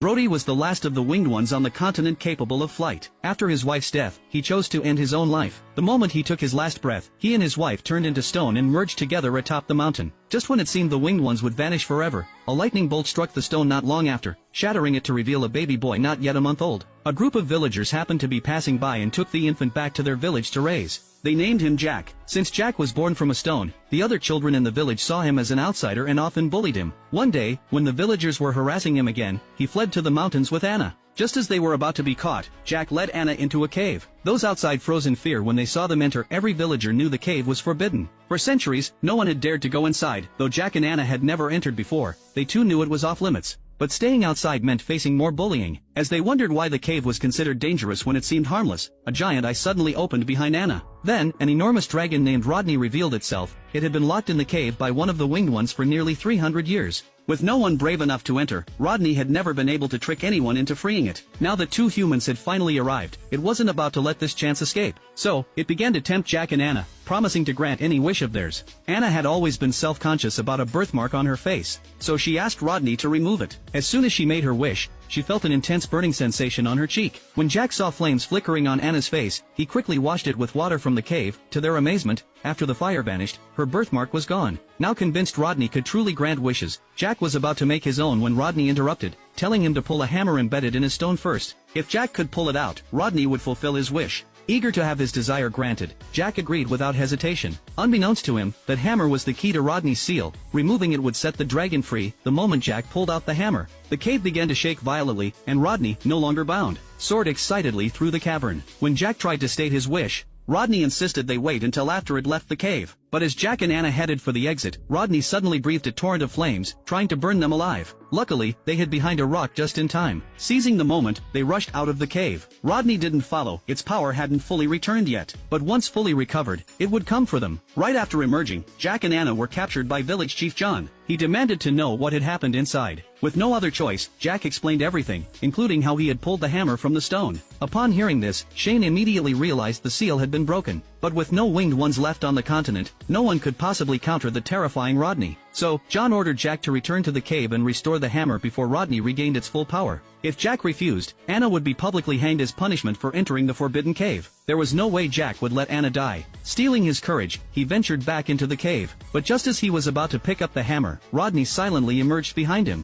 Brody was the last of the winged ones on the continent capable of flight. After his wife's death, he chose to end his own life. The moment he took his last breath, he and his wife turned into stone and merged together atop the mountain. Just when it seemed the winged ones would vanish forever, a lightning bolt struck the stone not long after, shattering it to reveal a baby boy not yet a month old. A group of villagers happened to be passing by and took the infant back to their village to raise. They named him Jack. Since Jack was born from a stone, the other children in the village saw him as an outsider and often bullied him. One day, when the villagers were harassing him again, he fled to the mountains with Anna. Just as they were about to be caught, Jack led Anna into a cave. Those outside froze in fear when they saw them enter. Every villager knew the cave was forbidden. For centuries, no one had dared to go inside, though Jack and Anna had never entered before. They too knew it was off limits. But staying outside meant facing more bullying. As they wondered why the cave was considered dangerous when it seemed harmless, a giant eye suddenly opened behind Anna. Then, an enormous dragon named Rodney revealed itself. It had been locked in the cave by one of the winged ones for nearly 300 years. With no one brave enough to enter, Rodney had never been able to trick anyone into freeing it. Now that two humans had finally arrived, it wasn't about to let this chance escape. So, it began to tempt Jack and Anna, promising to grant any wish of theirs. Anna had always been self-conscious about a birthmark on her face, so she asked Rodney to remove it. As soon as she made her wish, she felt an intense burning sensation on her cheek. When Jack saw flames flickering on Anna's face, he quickly washed it with water from the cave. To their amazement, after the fire vanished, her birthmark was gone. Now convinced Rodney could truly grant wishes, Jack was about to make his own when Rodney interrupted, telling him to pull a hammer embedded in his stone first. If Jack could pull it out, Rodney would fulfill his wish. Eager to have his desire granted, Jack agreed without hesitation. Unbeknownst to him, that hammer was the key to Rodney's seal. Removing it would set the dragon free. The moment Jack pulled out the hammer, the cave began to shake violently, and Rodney, no longer bound, soared excitedly through the cavern. When Jack tried to state his wish, Rodney insisted they wait until after it left the cave. But as Jack and Anna headed for the exit, Rodney suddenly breathed a torrent of flames, trying to burn them alive. Luckily, they hid behind a rock just in time. Seizing the moment, they rushed out of the cave. Rodney didn't follow, its power hadn't fully returned yet. But once fully recovered, it would come for them. Right after emerging, Jack and Anna were captured by village chief John. He demanded to know what had happened inside. With no other choice, Jack explained everything, including how he had pulled the hammer from the stone. Upon hearing this, Shane immediately realized the seal had been broken. But with no winged ones left on the continent, no one could possibly counter the terrifying Rodney. So, John ordered Jack to return to the cave and restore the hammer before Rodney regained its full power. If Jack refused, Anna would be publicly hanged as punishment for entering the forbidden cave. There was no way Jack would let Anna die. Stealing his courage, he ventured back into the cave. But just as he was about to pick up the hammer, Rodney silently emerged behind him.